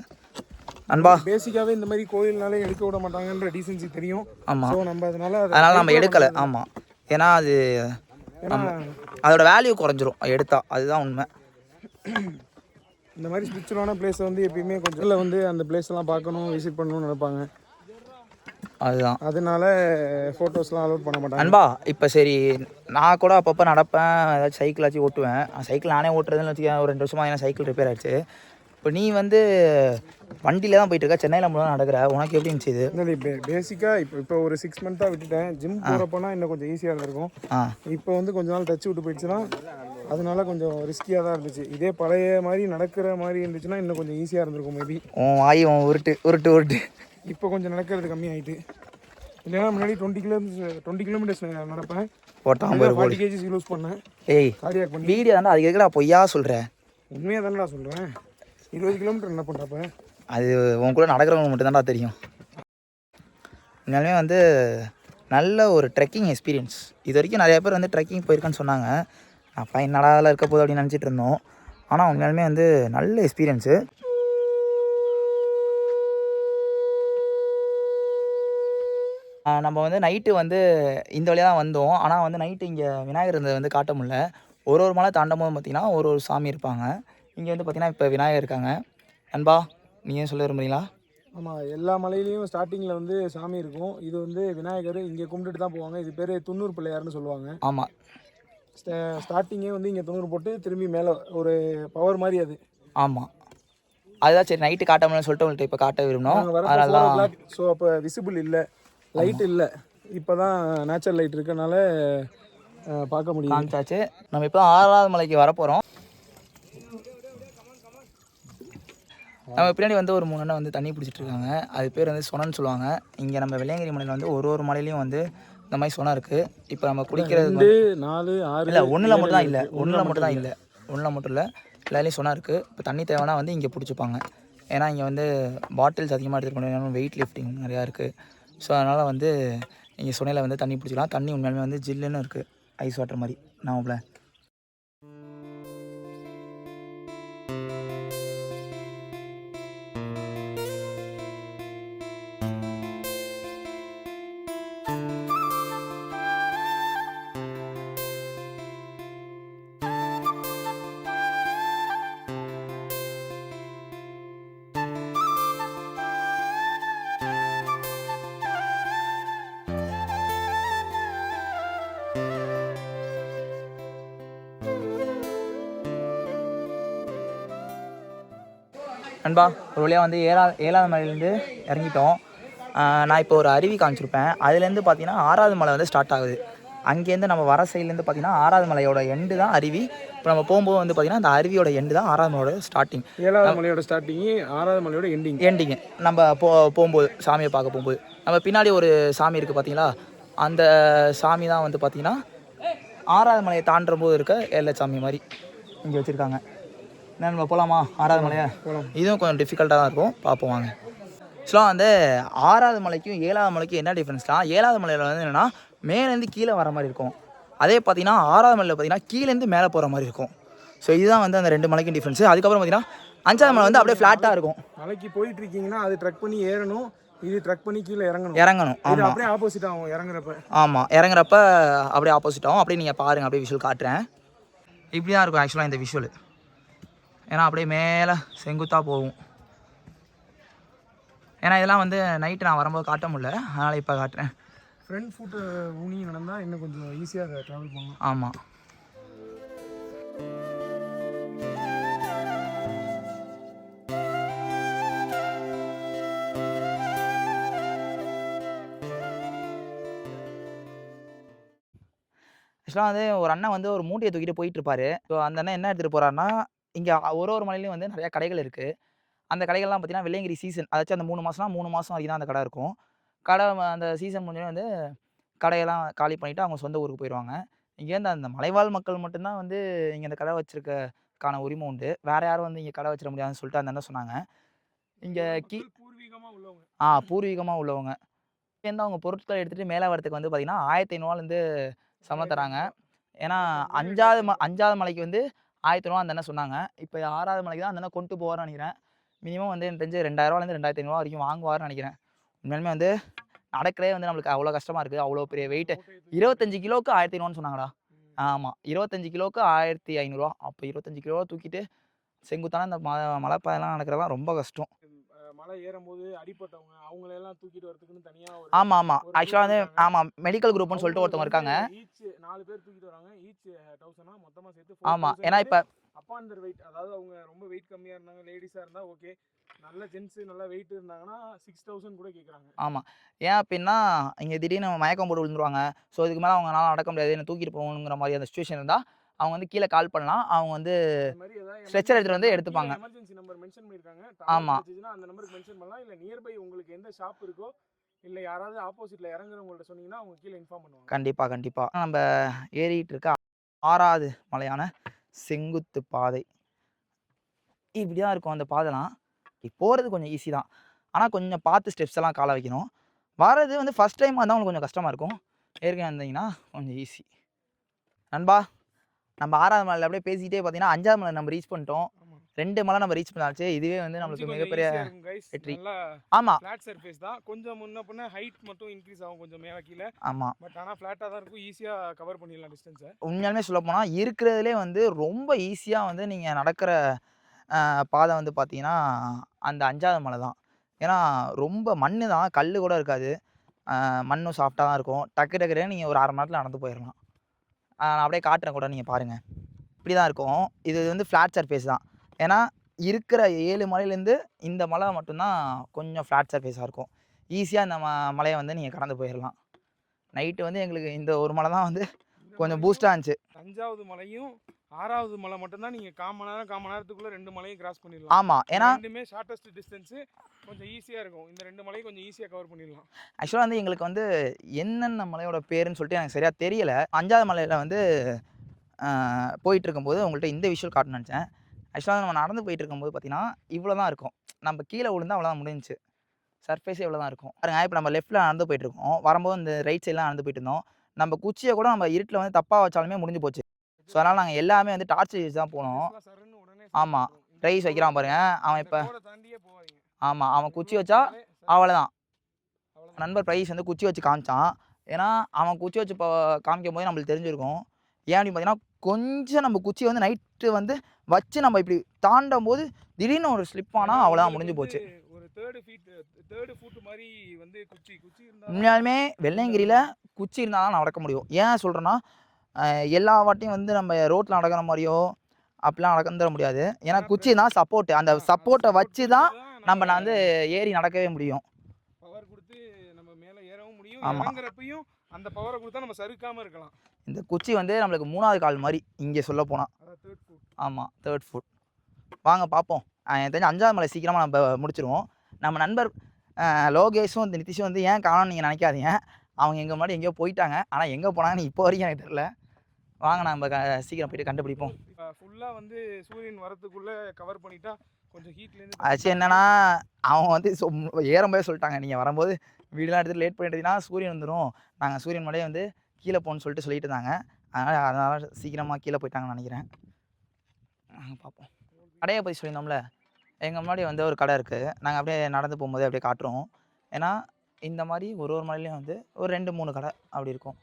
நண்பா பேசிக்காவே இந்த மாதிரி கோயில்னாலே எடுக்க விட மாட்டாங்கன்ற டீசென்சி தெரியும். ஆமாம், ஸோ நம்ம அதனால் நம்ம எடுக்கலை. ஆமாம், ஏன்னா அது அதோட வேல்யூ குறைஞ்சிரும் எடுத்தா, அதுதான் உண்மை. இந்த மாதிரி ஸ்பிரிச்சுவலான பிளேஸை வந்து எப்பயுமே கொஞ்சம் இல்லை வந்து அந்த பிளேஸ்லாம் பார்க்கணும், விசிட் பண்ணணும்னு நினைப்பாங்க. அதுதான் அதனால ஃபோட்டோஸ்லாம் அலோட் பண்ண மாட்டாங்க. நண்பா இப்போ சரி, நான் கூட அப்பப்போ நடப்பேன், ஏதாச்சும் சைக்கிளாச்சும் ஓட்டுவேன். சைக்கிள் நானே ஓட்டுறதுன்னு வச்சுக்கேன். ஒரு 2 வருஷமாக ஏன்னா சைக்கிள் ரிப்பேர் ஆயிடுச்சு. இப்போ நீ வந்து வண்டியில் தான் போயிட்டு இருக்க, சென்னையில் மட்டும் நடக்கிற. உனக்கு எப்படி இருந்துச்சு இது? இல்லை பேசிக்காக இப்போ ஒரு 6 மந்த்தாக விட்டுட்டேன். ஜிம் போகிறப்போனா இன்னும் கொஞ்சம் ஈஸியாக இருந்திருக்கும். இப்போ வந்து கொஞ்ச நாள் டச் விட்டு போயிடுச்சுன்னா அதனால கொஞ்சம் ரிஸ்கியாக தான் இருந்துச்சு. இதே பழைய மாதிரி நடக்கிற மாதிரி இருந்துச்சுன்னா இன்னும் கொஞ்சம் ஈஸியாக இருந்திருக்கும் மேபி. வாய் உருட்டு இப்போ கொஞ்சம் நடக்கிறது கம்மியாயிட்டு. இல்லைன்னா முன்னாடி 20 கிலோமீட்டர்ஸ் நடப்பேன். 40 kg லூஸ் பண்ணேன். ஏய் கார்டியாக் பண்ணி. வீடியோ தானே, அதுக்கு எதுக்குடா பொய்யா சொல்கிறேன்? உண்மையாக தானே நான் சொல்கிறேன். 20 கிலோமீட்டர் என்ன பண்ணுறப்ப அது உன் கூட நடக்கிறவங்க மட்டும்தான்டா தெரியும். உண்மையாலுமே வந்து நல்ல ஒரு ட்ரெக்கிங் எக்ஸ்பீரியன்ஸ். இது வரைக்கும் நிறைய பேர் வந்து ட்ரெக்கிங் போயிருக்கான்னு சொன்னாங்க. அப்போ என்னடா அதெல்லாம் இருக்க போகுது அப்படின்னு நினச்சிட்டு இருந்தோம். ஆனால் உண்மையாலுமே வந்து நல்ல எக்ஸ்பீரியன்ஸு. நம்ம வந்து நைட்டு வந்து இந்த வழியாக தான் வந்தோம். ஆனால் வந்து நைட்டு இங்கே விநாயகர் இருந்தது வந்து காட்ட முடியல. ஒரு மலை தாண்டும் போது பார்த்திங்கன்னா ஒரு சாமி இருப்பாங்க. இங்கே வந்து பார்த்திங்கன்னா இப்போ விநாயகர் இருக்காங்க. நண்பா நீங்கள் சொல்ல விரும்புறீங்களா? ஆமாம், எல்லா மலையிலையும் ஸ்டார்டிங்கில் வந்து சாமி இருக்கும். இது வந்து விநாயகர் இங்கே கும்பிட்டுட்டு தான் போவாங்க. இது பேர் துண்ணூறு பிள்ளையார்னு சொல்லுவாங்க. ஆமாம், ஸ்டார்டிங்கே வந்து இங்கே துண்ணூறு போட்டு திரும்பி மேலே ஒரு பவர் மாதிரி அது. ஆமாம், அதுதான் சரி நைட்டு காட்ட முடியலன்னு சொல்லிட்டு உங்கள்கிட்ட இப்போ காட்ட விரும்பணும். அதனால தான். ஸோ அப்போ விசிபிள் இல்லை, லைட் இல்லை. இப்போ தான் நேச்சுரல் லைட் இருக்கனால பார்க்க முடியும். காமிச்சாச்சு. நம்ம இப்போ 6வது மலைக்கு வரப்போகிறோம். நம்ம பின்னாடி வந்து ஒரு 3 அண்ணன் வந்து தண்ணி பிடிச்சிட்டு இருக்காங்க. அது பேர் வந்து சொனன்னு சொல்லுவாங்க. இங்கே நம்ம வெள்ளையங்கிரி மலையில் வந்து ஒரு மலையிலையும் வந்து இந்த மாதிரி சொனம் இருக்குது. இப்போ நம்ம குடிக்கிறது 2, 4, 6 இல்லை, ஒன்றில் மட்டும் தான் இல்லை, ஒன்றில் மட்டும் இல்லை, எல்லாத்துலேயும் சொனம் இருக்குது. இப்போ தண்ணி தேவைன்னா வந்து இங்கே பிடிச்சிப்பாங்க. ஏன்னா இங்கே வந்து பாட்டில்ஸ் அதிகமாக எடுத்துகிட்டு போகணும், வெயிட் லிஃப்டிங் நிறையா இருக்குது. ஸோ அதனால் வந்து இங்கே சொனையில் வந்து தண்ணி பிடிச்சிக்கலாம். தண்ணி உண்மையாலுமே வந்து ஜில்லுன்னு இருக்குது, ஐஸ் வாட்டர் மாதிரி. நாம நண்பா ஒரு வழியாக வந்து 7வது மலையிலேருந்து இறங்கிட்டோம். நான் இப்போ ஒரு அருவி காமிச்சிருப்பேன். அதுலேருந்து பார்த்தீங்கன்னா 6வது மலை வந்து ஸ்டார்ட் ஆகுது. அங்கேருந்து நம்ம வர சைட்லேருந்து பார்த்தீங்கன்னா 6வது மலையோட எண்டு தான் அருவி. இப்போ நம்ம போகும்போது வந்து பார்த்தீங்கன்னா அந்த அருவியோட எண்டு தான் 6வது மலையோட ஸ்டார்டிங். 7வது மலையோட ஸ்டார்டிங்கு, 6வது மலையோட எண்டிங்கு. நம்ம போகும்போது சாமியை பார்க்க போகும்போது நம்ம பின்னாடி ஒரு சாமி இருக்குது பார்த்தீங்களா, அந்த சாமி தான் வந்து பார்த்தீங்கன்னா 6வது மலையை தாண்டும் போது இருக்க ஏழை சாமி மாதிரி இங்கே வச்சுருக்காங்க. என்ன நம்ம போகலாமா 6வது மலையை? இதுவும் கொஞ்சம் டிஃபிகல்ட்டாக தான் இருக்கும், பார்ப்போம் வாங்க. ஸோ வந்து 6வது மலைக்கும் 7வது மலைக்கும் என்ன டிஃப்ரென்ஸ்னால், 7வது மலையில் வந்து என்னென்னா மேலேருந்து கீழே வர மாதிரி இருக்கும். அதே பார்த்தீங்கன்னா 6வது மலையில் பார்த்தீங்கன்னா கீழேருந்து மேலே போகிற மாதிரி இருக்கும். ஸோ இதுதான் வந்து அந்த 2 மலைக்கும் டிஃப்ரென்ஸு. அதுக்கப்புறம் பார்த்தீங்கன்னா 5வது மலை வந்து அப்படியே ஃப்ளாட்டாக இருக்கும். மலைக்கு போயிட்டு இருக்கீங்கன்னா அது ட்ரக் பண்ணி ஏறணும், இது ட்ரக் பண்ணி கீழே இறங்கணும். ஆமாம், அப்படியே ஆப்போசிட் ஆகும் இறங்குறப்ப. ஆமாம், இறங்குறப்ப அப்படியே ஆப்போசிட் ஆகும். அப்படியே நீங்கள் பாருங்கள், அப்படியே விஷுவல் காட்டுறேன். இப்படி தான் இருக்கும் ஆக்சுவலாக இந்த விஷுவல். ஏன்னா அப்படியே மேலே செங்குத்தாக போகும். ஏன்னா இதெல்லாம் வந்து நைட்டு நான் வரும்போது காட்ட முடியல, அதனால் இப்போ காட்டுறேன். ஃப்ரண்ட் ஃபுட்டு ஊனி நடந்தால் இன்னும் கொஞ்சம் ஈஸியாக ட்ராவல் பண்ணலாம். ஆமாம், ஆக்சுவலாக வந்து ஒரு அண்ணன் வந்து ஒரு மூட்டையை தூக்கிட்டு போயிட்டு இருப்பாரு. ஸோ அந்த அண்ணன் என்ன எடுத்துகிட்டு போகிறாருன்னா, இங்கே ஒரு மலையிலையும் வந்து நிறையா கடைகள் இருக்குது. அந்த கடைகள்லாம் பார்த்தீங்கன்னா வெள்ளையங்கிரி சீசன், அதாச்சும் அந்த 3 மாதம்னா 3 மாதம் வரைக்கும் தான் அந்த கடை இருக்கும். அந்த சீசன் முடிஞ்சோடனே வந்து கடையெல்லாம் காலி பண்ணிவிட்டு அவங்க சொந்த ஊருக்கு போயிடுவாங்க. இங்கேருந்து அந்த மலைவாழ் மக்கள் மட்டும்தான் வந்து இங்கே அந்த கடை வச்சுருக்க வைக்கிறதுக்கான உரிமை உண்டு. வேற யாரும் வந்து இங்கே கடை வச்சிட முடியாதுன்னு சொல்லிட்டு அந்த அண்ணன் சொன்னாங்க. இங்கே பூர்வீகமா உள்ளவங்க. பூர்வீகமாக உள்ளவங்க இங்கேருந்து அவங்க பொருட்களை எடுத்துகிட்டு மேலே வரத்துக்கு வந்து பார்த்தீங்கன்னா 1500 சம்பளம் தராங்க. ஏன்னா 5வது மலைக்கு வந்து 1500 அந்த அண்ணன் சொன்னாங்க. இப்போ 6வது மலைக்கு தான் அந்த அண்ணன் கொண்டு போவார்னு நினைக்கிறேன். மினிமம் வந்து எனக்கு தெரிஞ்சு 2000 2500 வரைக்கும் வாங்குவார்னு நினைக்கிறேன். உண்மையாலுமே வந்து நடக்கிறதே வந்து நம்மளுக்கு அவ்வளோ கஷ்டமாக இருக்குது. அவ்வளோ பெரிய வெயிட்டு 25 கிலோவுக்கு 1500 சொன்னாங்கடா. ஆமாம் 25 கிலோவுக்கு 1500. அப்போ 25 கிலோவை தூக்கிட்டு செங்குத்தான இந்த மலைப்பாதைலாம் நடக்கிறதெல்லாம் ரொம்ப கஷ்டம். மலை ஏறும்போது அடிபட்டவங்க அவங்களெல்லாம் தூக்கிட்டு வரதுக்குன்னு தனியா ஆமாம் ஒரு ஆக்சுவலாக வந்து இருக்காங்க. மெடிக்கல் குரூப்னு சொல்லிட்டு ஒருத்தவங்க இருக்காங்க. ஈச் 4 பேர் தூக்கிட்டு வராங்க. ஈச் 1000 மொத்தமா சேர்த்து 4000 ஏன்னா இப்போ அப்பான் தர் வெயிட். அதாவது அவங்க ரொம்ப வெயிட் கம்மியா இருந்தாங்க, லேடிஸா இருந்தா ஓகே. நல்ல ஜென்ஸ் நல்ல வெயிட் இருந்தாங்கன்னா 6000 கூட கேக்குறாங்க. ஏன் அப்படின்னா இங்கே திடீர்னு மயக்கம் போட்டு விழுந்துருவாங்க. ஸோ இதுக்கு மேலே அவங்களால நடக்க முடியாது, என்ன தூக்கிட்டு போகணுங்கிற மாதிரி அந்த சுச்சுவேஷன் இருந்தால் அவங்க வந்து கீழே கால் பண்ணலாம். அவங்க வந்து இந்த மாதிரி ஏதாவது ஸ்ட்ரெச்சர் எடுத்துகிட்டு வந்து எடுத்துப்பாங்க. எமர்ஜென்சி நம்பர் மென்ஷன் பண்ணிருக்காங்க. ஆமா. அந்த நம்பருக்கு மென்ஷன் பண்ணலாம். இல்ல நியர்பை உங்களுக்கு எந்த ஷாப் இருக்கோ இல்ல யாராவது ஆப்போசிட்ல இறங்குறவங்கள்ட்ட சொன்னீங்கன்னா அவங்க கீழே இன்ஃபார்ம் பண்ணுவாங்க. கண்டிப்பாக நம்ம ஏறிட்டு இருக்க 6வது மலையான செங்குத்து பாதை இப்படி தான் இருக்கும். அந்த பாதைலாம் போகிறது கொஞ்சம் ஈஸி தான். ஆனால் கொஞ்சம் பார்த்து ஸ்டெப்ஸ் எல்லாம் கால வைக்கணும். வர்றது வந்து ஃபஸ்ட் டைமாக இருந்தால் உங்களுக்கு கொஞ்சம் கஷ்டமாக இருக்கும். ஏற்கனவே இருந்தீங்கன்னா கொஞ்சம் ஈஸி. நண்பா நம்ம 6வது மலையில் அப்படியே பேசிக்கிட்டே பார்த்தீங்கன்னா 5வது மலை நம்ம ரீச் பண்ணிட்டோம். 2 மலை நம்ம ரீச் பண்ணாச்சு. இதுவே வந்து நம்மளுக்கு மிகப்பெரிய வெற்றி. ஆமாம் ஃபிளாட் சர்ஃபேஸ் தான். கொஞ்சம் முன்ன பின்ன ஹைட் மட்டும் இன்க்ரீஸ் ஆகும் கொஞ்சம் மேலே கீழே. ஆமாம் பட் ஆனால் ஃப்ளாட்டாக தான் இருக்கும். ஈஸியாக கவர் பண்ணிடலாம் டிஸ்டன்ஸை. உண்மையாலுமே சொல்லப்போனால் இருக்கிறதுலே வந்து ரொம்ப ஈஸியாக வந்து நீங்கள் நடக்கிற பாதை வந்து பார்த்தீங்கன்னா அந்த 5வது மலை தான். ஏன்னா ரொம்ப மண்ணு தான், கல் கூட இருக்காது. மண்ணும் சாஃப்டாக தான் இருக்கும். டக்கு டக்குன்னு நீங்கள் ஒரு 1/2 மணி நேரத்தில் நடந்து போயிடலாம். நான் அப்படியே காட்டுறேன் கூட, நீங்கள் பாருங்கள். இப்படி தான் இருக்கும். இது வந்து ஃப்ளாட் சர்ஃபேஸ் தான். ஏன்னா இருக்கிற 7 மலையிலேருந்து இந்த மலை மட்டும்தான் கொஞ்சம் ஃப்ளாட் சர்ஃபேஸாக இருக்கும். ஈஸியாக இந்த மலையை வந்து நீங்கள் கடந்து போயிடலாம். நைட்டு வந்து எங்களுக்கு இந்த ஒரு மலை தான் வந்து கொஞ்சம் பூஸ்டாக இருந்துச்சு. 5வது மலையும் 6வது மலை மட்டும்தான் நீங்கள் 1/4 மணி நேரத்துக்குள்ளே 2 மலையும் கிராஸ் பண்ணிடலாம். ஆமாம், ஏன்னா ரெண்டுமே ஷார்ட்டஸ்ட் டிஸ்டன்ஸு. கொஞ்சம் ஈஸியாக இருக்கும். இந்த 2 மலையும் கொஞ்சம் ஈஸியாக கவர் பண்ணிடலாம். ஆக்சுவலாக வந்து எங்களுக்கு வந்து என்னென்ன மலையோட பேருன்னு சொல்லிட்டு எனக்கு சரியாக தெரியல. 5வது மலையில் வந்து போயிட்டு இருக்கும்போது உங்கள்கிட்ட இந்த விஷயம் காட்டணும்னு நினச்சேன். ஆக்சுவலாக நம்ம நடந்து போயிட்டு இருக்கும்போது பார்த்தீங்கன்னா இவ்வளோ தான் இருக்கும். நம்ம கீழே விழுந்தா அவ்வளோதான் முடிஞ்சிச்சு. சர்ஃபேஸே இவ்வளோ தான் இருக்கும். பாருங்க, இப்போ நம்ம லெஃப்ட்டில் நடந்து போயிட்டுருக்கோம். வரும்போது இந்த ரைட் சைட்லாம் நடந்து போயிட்டு இருந்தோம். நம்ம குச்சியை கூட நம்ம இருட்டில் வந்து தப்பாக வச்சாலுமே முடிஞ்சு போச்சு. ஸோ அதனால் நாங்கள் எல்லாமே வந்து டார்ச் யூஸ் தான் போனோம். ஆமாம், ரைஸ் வைக்கிறான் பாருங்க. அவன் இப்போ அவன் குச்சி வச்சா அவ்வளோதான். நண்பர் ப்ரைஸ் வந்து குச்சி வச்சு காமிச்சான். ஏன்னா அவன் குச்சி வச்சு காமிக்கும் போது நம்மளுக்கு தெரிஞ்சிருக்கும். ஏன் அப்படின்னு பார்த்தீங்கன்னா கொஞ்சம் நம்ம குச்சி வந்து நைட்டு வந்து வச்சு நம்ம இப்படி தாண்டும் போது திடீர்னு ஒரு ஸ்லிப் ஆனால் அவ்வளோதான் முடிஞ்சு போச்சு. ஒரு தேர்டு ஃபுட் மாதிரி வந்து குச்சி இருந்தா உண்மையாலுமே வெள்ளையங்கிரியில் குச்சி இருந்தால் தான் நடக்க முடியும். ஏன் சொல்கிறேன்னா எல்லா வாட்டியும் வந்து நம்ம ரோட்டில் நடக்கிற மாதிரியோ அப்படிலாம் நடந்துட முடியாது. ஏன்னா குச்சி தான் சப்போர்ட்டு. அந்த சப்போர்ட்டை வச்சு தான் நம்ம வந்து ஏறி நடக்கவே முடியும். பவர் கொடுத்து நம்ம மேலே ஏறவும் முடியும். ஆமா. இறங்குறப்பையும் அந்த பவரை கொடுத்தா நம்ம சறுக்காமல் இருக்கலாம். இந்த குச்சி வந்து நம்மளுக்கு 3வது கால் மாதிரி இங்கே சொல்ல போனால். அதான் தேர்ட் ஃபுட். ஆமாம், தேர்ட் ஃபுட். வாங்க பார்ப்போம். எனக்கு தெரிஞ்சு 5வது மலை சீக்கிரமாக நம்ம முடிச்சிருவோம். நம்ம நண்பர் லோகேஷும் இந்த நிதிஷும் வந்து ஏன் காணோம்னு நீங்கள் நினைக்காதீங்க. அவங்க எங்கள் முன்னாடி எங்கேயோ போயிட்டாங்க. ஆனால் எங்கே போனாங்கன்னு இப்போ வரைக்கும் எனக்கு தெரியல. வாங்க நம்ம சீக்கிரம் போயிட்டு கண்டுபிடிப்போம். ஃபுல்லாக வந்து சூரியன் வரத்துக்குள்ளே கவர் பண்ணிட்டா கொஞ்சம் ஹீட்லேருந்து ஆச்சு என்னன்னா அவங்க வந்து ஏறும்போதே சொல்லிட்டாங்க, நீங்கள் வரும்போது வீடெலாம் எடுத்துகிட்டு லேட் பண்ணிட்டீங்கன்னா சூரியன் வந்துடும், நாங்கள் சூரியன் முன்னாடியே வந்து கீழே போகணுன்னு சொல்லிட்டு சொல்லிட்டு இருந்தாங்க. அதனால் சீக்கிரமாக கீழே போயிட்டாங்கன்னு நினைக்கிறேன். பார்ப்போம். கடையை பற்றி சொல்லியிருந்தோம்ல, எங்கள் முன்னாடி வந்து ஒரு கடை இருக்குது. நாங்கள் அப்படியே நடந்து போகும்போது அப்படியே காட்டுறோம். ஏன்னா இந்த மாதிரி ஒரு மலையிலையும் வந்து ஒரு 2-3 கடை அப்படி இருக்கும்.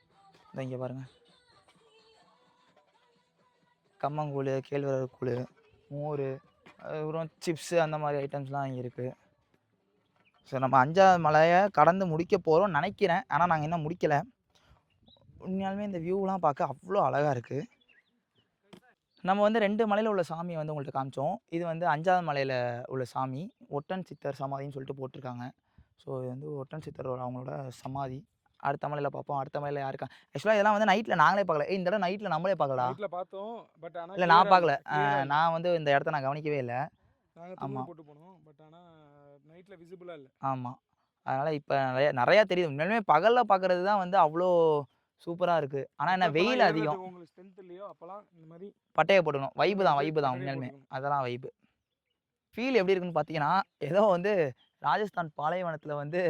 இங்கே பாருங்கள், கம்மங்கூழ், கேழ்வரகு கூழ், மோர், அப்புறம் சிப்ஸு அந்த மாதிரி ஐட்டம்ஸ்லாம் இங்கே இருக்குது. ஸோ நம்ம 5வது மலையை கடந்து முடிக்க போகிறோம்னு நினைக்கிறேன். ஆனால் நாங்கள் இன்னும் முடிக்கலை. உண்மையாலுமே இந்த வியூலாம் பார்க்க அவ்வளோ அழகாக இருக்குது. நம்ம வந்து 2 மலையில் உள்ள சாமியை வந்து உங்கள்கிட்ட காமிச்சோம். இது வந்து 5வது மலையில் உள்ள சாமி ஒட்டன் சித்தர் சமாதின்னு சொல்லிட்டு போட்டிருக்காங்க. ஸோ இது வந்து ஒட்டன் சித்தர் அவங்களோட சமாதி. அடுத்த மலையில் பார்ப்போம். அடுத்த மலையில் யாருக்கா ஆக்சுவலாக இதெல்லாம் வந்து நைட்டில் நாங்களே பார்க்கல. இந்த இடம் நைட்டில் நம்மளே பார்க்கலா? நைட்டில் பார்த்தோம். பட் ஆனால் இல்லை, நான் பார்க்கல. நான் வந்து இந்த இடத்த நான் கவனிக்கவே இல்லை. நாங்கள் தூரம் போட்டு போனோம். பட் ஆனால் நைட்டில் விசிபிளாக இல்லை. ஆமாம், அதனால் இப்போ நிறையா தெரியுது. உண்மையிலுமே பகலில் பார்க்குறது தான் வந்து அவ்வளோ சூப்பராக இருக்குது. ஆனால் என்ன வெயில் அதிகம். உங்களுக்கு ஸ்ட்ரென்த் இல்லையோ அப்போலாம் இந்த மாதிரி பட்டையை போட்டுக்கணும். வைப்பு தான் பட்டையை உண்மையாலுமே. போட்டுக்கணும். அதெல்லாம் வைப்பு. ஃபீல் எப்படி இருக்குன்னு பார்த்தீங்கன்னா, ஏதோ வந்து ராஜஸ்தான் பாலைவனத்தில வந்து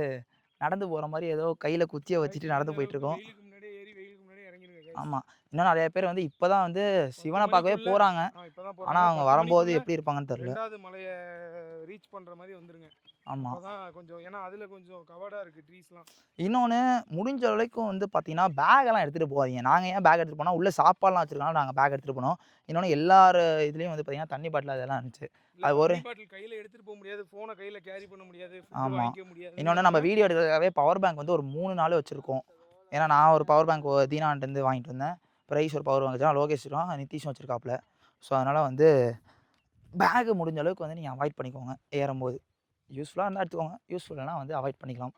நடந்து போகிற மாதிரி ஏதோ கையில் குச்சியை வச்சுட்டு நடந்து போயிட்டுருக்கோம். வெயிலுக்கு முன்னாடியே ஏறி வெயிலுக்கு முன்னாடியே இறங்கிருங்க guys. ஆமாம். இன்னும் நிறைய பேர் வந்து இப்போ தான் வந்து சிவனை பார்க்கவே மணிக்குள்ள- போகிறாங்க. இப்பதான் ஆனால் போறாங்க. அவங்க 10 வரும்போது மணிக்குள்ள எப்படி இருப்பாங்கன்னு தெரில. 2வது மலையை ரீச் பண்ற மாதிரி வந்துருங்க. ஆமாம். அப்பதான் கொஞ்சம் ஏன்னா அதுல கொஞ்சம் கவர்டா இருக்கு ட்ரீஸ்லாம். இன்னொன்று முடிஞ்ச வரைக்கும் வந்து பார்த்தீங்கன்னா, பேகெல்லாம் எடுத்துகிட்டு போகாதீங்க. நாங்கள் ஏன் பேக் எடுத்துகிட்டு போனோம், உள்ளே சாப்பாடுலாம் வச்சுருக்காங்க, நாங்கள் பேக் எடுத்துகிட்டு போனோம். இன்னொன்று எல்லார் இதுலேயும் வந்து பார்த்தீங்கன்னா, தண்ணி பாட்டில் அதெல்லாம் இருந்துச்சு. இல்ல அது ஒரு தண்ணி பாட்டில் கையில எடுத்துட்டு போக முடியாது, போனை கையில கேரி பண்ண முடியாது, ஃபுட் ஆமா. வாங்கிக்க முடியாது. இன்னொன்று நம்ம வீடியோ எடுக்கிறதுக்காகவே பவர் பேங்க் வந்து ஒரு 3 நாள் வச்சுருக்கோம். ஏன்னா நான் ஒரு பவர் பேங்க் தீனான்ட்டேருந்து வாங்கிட்டு வந்தேன். பிரைஸ் ஒரு பவர் பேங்க் வச்சுருக்கான், லோகேஷும் நிதிஷும் வச்சுருக்காப்புல. ஸோ அதனால் வந்து பேகு முடிஞ்ச அளவுக்கு வந்து நீங்கள் அவாய்ட் பண்ணிக்கோங்க ஏறும்போது. யூஸ்ஃபுல்லாக இருந்தால் எடுத்துக்கோங்க, யூஸ்ஃபுல் இல்லைனா வந்து அவாய்ட் பண்ணிக்கலாம்.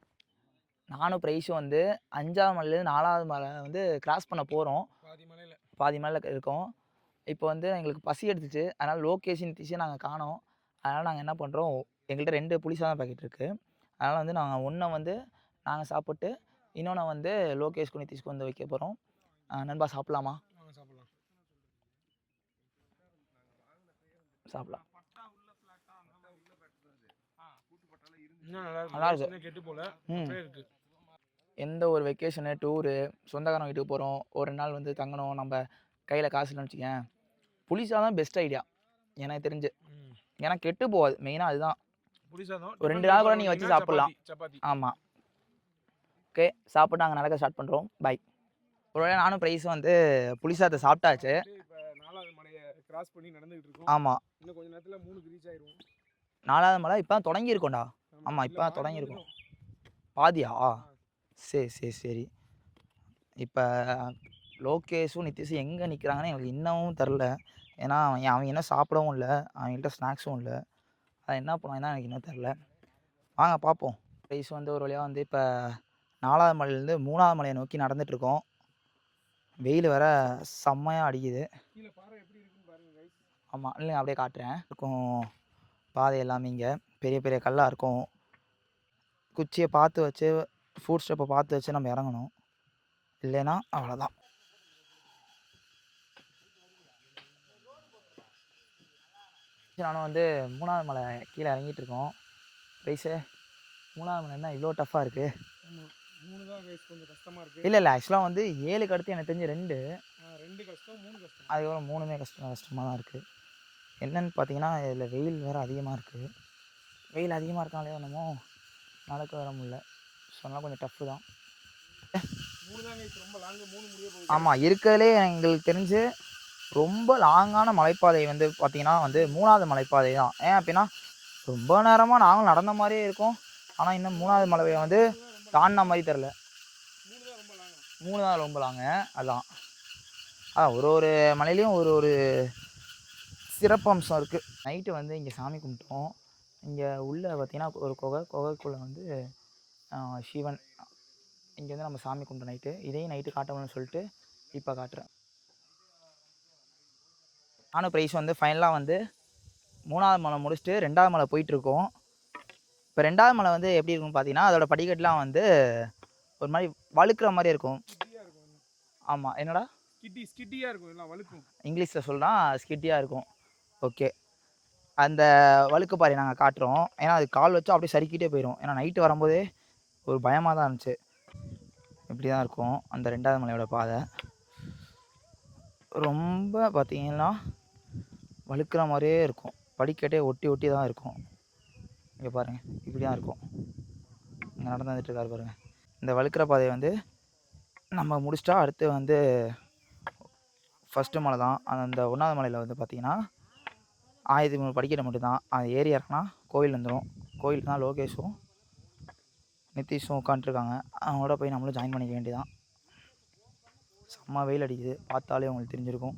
நானும் பிரைஸும் வந்து 5வது மலையிலேருந்து 4வது மலை வந்து கிராஸ் பண்ண போகிறோம். பாதி மலையில் இருக்கோம். இப்போ வந்து எங்களுக்கு பசி எடுத்துச்சு. அதனால் லோகேஷ் நிதிஷை நாங்கள் காணோம். அதனால் நாங்கள் என்ன பண்ணுறோம், எங்கள்கிட்ட 2 புளி சாதம் பாக்கெட் இருக்குது. அதனால் வந்து நாங்கள் ஒன்றை வந்து நாங்கள் சாப்பிட்டு இன்னொன்று வந்து லோகேஷ்க்கும் நிதிஷ்க்கும் வந்து வைக்க போகிறோம். நண்பா சாப்பிட்லாமா? சாப்பிடலாம். சாப்பிட்லாம். நல்லா இருக்கு. கெட்டு போல. அப்படியே இருக்கு. எந்த ஒரு வெக்கேஷனு, டூரு, சொந்தக்காரங்க வீட்டுக்கு போகிறோம், ஒரு 2 நாள் வந்து தங்கணும், நம்ம கையில் காசு இல்லைன்னு வச்சுக்கேன், புளி சாதம் பெஸ்ட் ஐடியா எனக்கு தெரிஞ்சு. ஏன்னா கெட்டு போகாது, மெயினாக அதுதான். புளி சாதம் ஒரு 2 நாள் கூட நீங்கள் வச்சு சாப்பிட்லாம். சப்பாத்தி. ஆமாம். ஓகே, சாப்பிட்டு நாங்கள் நடக்க ஸ்டார்ட் பண்ணுறோம். பை. ஒருவேளை நானும் ப்ரைஸும் வந்து புளி சாதத்தை சாப்பிட்டாச்சு. இப்போ 4வது மலையை கிராஸ் பண்ணி நடந்துகிட்டு இருக்கோம். ஆமாம். இன்னும் கொஞ்ச நேரத்தில் 3க்கு ரீச் ஆயிடுவோம். 4வது மலை இப்போ தான் தொடங்கியிருக்கோண்டா. ஆமாம், இப்போ தான் தொடங்கியிருக்கோம். பாதியா? சரி. இப்போ லோகேஷும் நிதிஷும் எங்கே நிற்கிறாங்கன்னு எனக்கு இன்னமும் தெரில. ஏன்னா அவன் இன்னும் சாப்பிடவும் இல்லை, அவங்கள்ட்ட ஸ்நாக்ஸும் இல்லை. அது என்ன பண்ணுவாங்க எனக்கு இன்னும் தெரில. வாங்க பார்ப்போம். ப்ரைஸ் வந்து ஒரு வழியாக வந்து இப்போ 4வது மலையிலேருந்து 3வது மலையை நோக்கி நடந்துகிட்ருக்கோம். வெயில் வேற செம்மையாக அடிக்குது. கீழே பாறை எப்படி இருக்குன்னு பாருங்க guys. ஆமாம், இல்லைங்க அப்படியே காட்டுறேன். இருக்கும் பாதை எல்லாமே இங்கே பெரிய பெரிய கல்லாக இருக்கும். குச்சியை பார்த்து வச்சு, ஃபுட் ஸ்டெப்பை பார்த்து வச்சு நம்ம இறங்கணும், இல்லைன்னா அவ்வளோதான். நானும் வந்து 3வது மலை கீழே இறங்கிட்டு இருக்கோம். ப்ரைஸு 3வது மலை என்ன இவ்வளோ டஃப்பாக இருக்குது? 3 தான் guys கொஞ்சம் கஷ்டமா இருக்கு. இல்லை ஆக்சுவலாக வந்து 7க்கு அடுத்து எனக்கு தெரிஞ்சு 2, 2 கஷ்டம் 3 கஷ்டம். அதுக்கப்புறம் 3மே கஷ்டமாக தான் இருக்குது. என்னென்னு பார்த்தீங்கன்னா இதில் வெயில் வேறு அதிகமாக இருக்குது. வெயில் அதிகமாக இருக்காங்களே என்னமோ நடக்க வர முடியல. ஸோ அதனால் கொஞ்சம் டஃப்பு தான். 3 தான் guys ரொம்ப லாங்கு. 3 முடிய போகுது. ஆமாம், இருக்கிறதுலே எங்களுக்கு தெரிஞ்சு ரொம்ப லாங்கான மலைப்பாதை வந்து பார்த்திங்கன்னா வந்து 3வது மலைப்பாதை தான். ஏன் அப்படின்னா ரொம்ப நேரமாக நாங்களும் நடந்த மாதிரியே இருக்கும். ஆனால் இன்னும் 3வது மலையை வந்து தாண்டின மாதிரி தெரில. 3 தான் ரொம்ப லாங்க. அதான் ஒரு மலையிலையும் ஒரு சிறப்பம்சம் இருக்குது. நைட்டு வந்து இங்கே சாமி கும்பிட்டோம். இங்கே உள்ளே பார்த்திங்கன்னா ஒரு குகைக்குள்ளே வந்து சிவன். இங்கே வந்து நம்ம சாமி கும்பிட்டோம் நைட்டு. இதையும் நைட்டு காட்டணும்னு சொல்லிட்டு இப்போ காட்டுறேன். நானும் ப்ரைஸ் வந்து ஃபைனலாக வந்து 3வது மலை முடிச்சுட்டு 2வது மலை போயிட்டுருக்கோம். இப்போ 2வது மலை வந்து எப்படி இருக்குன்னு பார்த்தீங்கன்னா அதோடய படிக்கட்டுலாம் வந்து ஒரு மாதிரி வழுக்கிற மாதிரி இருக்கும். ஆமாம், என்னடா ஸ்கிட்டியாக இருக்கும், எல்லாம் வழுக்கும். இங்கிலீஷில் சொல்கிறான், ஸ்கிட்டியாக இருக்கும். ஓகே, அந்த வழுக்கு பாறை நாங்கள் காட்டுறோம். ஏன்னா அது கால் வச்சா அப்படியே சறுக்கிட்டே போயிடும். ஏன்னா நைட்டு வரும்போதே ஒரு பயமாக தான் இருந்துச்சு. இப்படி தான் இருக்கும் அந்த 2வது மலையோட பாதை. ரொம்ப பார்த்தீங்கன்னா வழுக்கிற மாதிரியே இருக்கும். படிக்கட்டே ஒட்டி தான் இருக்கும். இங்கே பாருங்கள், இப்படி தான் இருக்கும். இங்கே நடந்து வந்துட்டுருக்காரு பாருங்கள். இந்த வழுக்கிற பாதையை வந்து நம்ம முடிச்சிட்டா அடுத்து வந்து ஃபஸ்ட்டு மலை தான். அந்த 1வது மலையில் வந்து பார்த்திங்கன்னா 1300 படிக்கட்டு மட்டும்தான். அது ஏறி இறக்குனா கோவில் வந்துடும். கோவில் தான் லோகேஷும் நிதிஷும் உட்காந்துருக்காங்க. அவங்களோட போய் நம்மளும் ஜாயின் பண்ணிக்க வேண்டியதான். செம்ம வெயில் அடிக்குது, பார்த்தாலே உங்களுக்கு தெரிஞ்சிருக்கும்.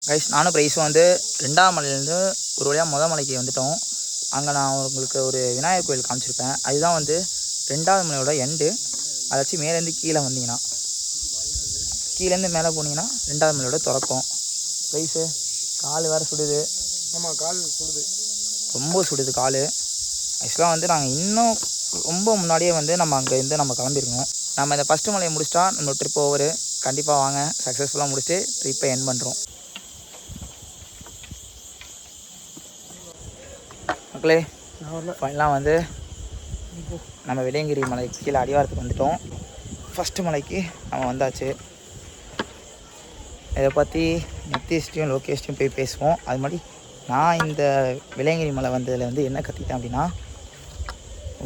கைஸ், நானும் ப்ரைஸும் வந்து 2வது மலையிலேருந்து ஒரு வழியாக மொதல் மலைக்கு வந்துவிட்டோம். அங்கே நான் உங்களுக்கு ஒரு விநாயகர் கோயில் காமிச்சிருப்பேன். அதுதான் வந்து 2வது மலையோட எண்டு. அதை வச்சு மேலேருந்து கீழே வந்தீங்கன்னா, கீழேருந்து மேலே போனீங்கன்னா 2வது மலையோட திறக்கும். ப்ரைஸு கால் வேறு சுடுது. ஆமாம், கால் சுடுது. ரொம்ப சுடுது கால். ஆக்சுவலாக வந்து நாங்கள் இன்னும் ரொம்ப முன்னாடியே வந்து நம்ம அங்கேருந்து நம்ம கிளம்பிருக்கோம். நம்ம இந்த ஃபஸ்ட்டு மலையை முடிச்சிட்டா நம்ம ட்ரிப் ஓவர். கண்டிப்பாக வாங்க, சக்ஸஸ்ஃபுல்லாக முடிச்சுட்டு ட்ரிப்பை எண்ட் பண்ணுறோம். மக்களே ஃபைனலாக வந்து நம்ம வெள்ளையங்கிரி மலைக்கு கீழே அடிவாரத்துக்கு வந்துட்டோம். ஃபஸ்ட்டு மலைக்கு நம்ம வந்தாச்சு. இதை பற்றி நித்தீஷ்டையும் லோகேஷ்டையும் போய் பேசுவோம். அது மாதிரி நான் இந்த வெள்ளையங்கிரி மலை வந்ததில் வந்து என்ன கற்றுக்கிட்டேன் அப்படின்னா,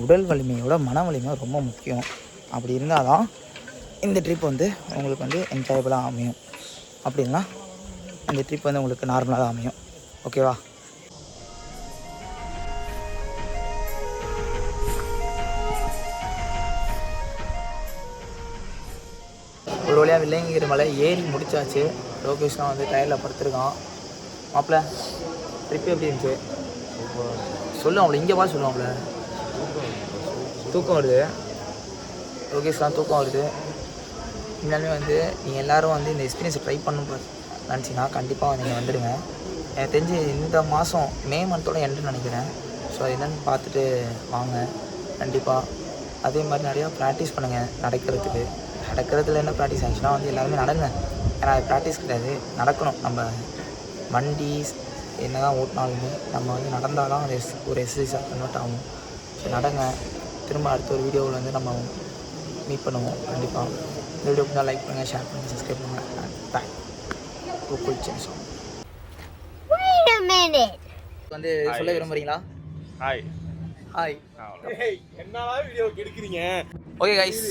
உடல் வலிமையோட மன வலிமை ரொம்ப முக்கியம். அப்படி இருந்தால் தான் இந்த ட்ரிப் வந்து உங்களுக்கு வந்து என்ஜாயபுளாக அமையும். அப்படின்னா இந்த ட்ரிப் வந்து உங்களுக்கு நார்மலாக தான் அமையும். ஓகேவா? ஒரு வழியாக வெள்ளையங்கிரி மலை ஏறி முடிச்சாச்சு. லோகேஷ்லாம் வந்து டயரில் படுத்துருக்கான். மாப்பிள்ள ட்ரிப்பு எப்படி இருந்துச்சு சொல்லுவாங்களே, இங்கே பார்த்து சொல்லுவாங்களே. தூக்கம் வருது லோகேஷ்லாம், தூக்கம் வருது. இனிமேலுமே வந்து நீங்கள் எல்லோரும் வந்து இந்த எக்ஸ்பீரியன்ஸை ட்ரை பண்ணணும்னு நினச்சிங்கன்னா கண்டிப்பாக நீங்கள் வந்துடுங்க. எனக்கு தெரிஞ்சு இந்த மாதம் மே மந்தோட எண்டுன்னு நினைக்கிறேன். ஸோ அது என்னென்னு பார்த்துட்டு வாங்க கண்டிப்பாக. அதே மாதிரி நிறையா ப்ராக்டிஸ் பண்ணுங்கள். நடக்கிறதுல என்ன ப்ராக்டிஸ் ஆச்சுன்னா வந்து எல்லாருமே நடங்க. ஏன்னா அது ப்ராக்டிஸ் கிடையாது, நடக்கணும். நம்ம வண்டி என்ன தான் ஓட்டினாலுமே நம்ம வந்து நடந்தால் தான் அது ஒரு எக்ஸசைஸாக கன்வெர்ட் ஆகும். ஸோ நடங்க. திரும்ப அடுத்த ஒரு வீடியோவில் வந்து நம்ம மீட் பண்ணுவோம் கண்டிப்பாக. இந்த வீடியோ பிடிச்சா லைக் பண்ணுங்கள், ஷேர் பண்ணுங்கள், சப்ஸ்கிரைப் பண்ணுங்கள். பாய். கோகுல் சேனல் வந்து சொல்ல விரும்புகிறீங்களா? Hi hi. என்னடா வீடியோ எடுக்கிறீங்க? ஓகே கைஸ்,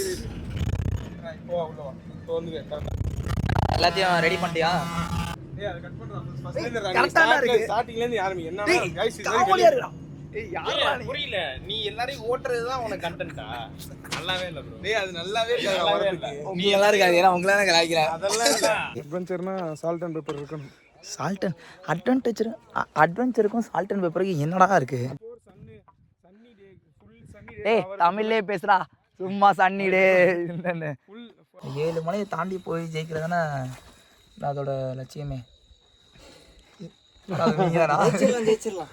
எல்லாத்தையும் ரெடி பண்ணிட்டியா? புரியல, நீ எல்லாரையும் ஓட்டுறதுதான் உனக்கு கண்டென்ட்டா? நல்லாவே இல்ல ப்ரோ. டேய் அது நல்லாவே இல்ல. நீ நல்லா இருக்காது, ஏன்னா உங்களே நான் கலாய்க்கிறேன். அதெல்லாம் இல்ல. அட்வென்ச்சர்னா சால்ட் அண்ட் பெப்பர் இருக்கணும். சால்ட் அண்ட் அட்வென்ச்சருக்கும் சால்ட் அண்ட் பெப்பருக்கு என்னடா இருக்கு? டேய் தமிழ்லேயே பேசுறா, சும்மா சன்னி டே. 7 மலையை தாண்டி போய் ஜெயிக்கிறது தானே அதோட லட்சியமே. ஜெயிச்சிடலாம்.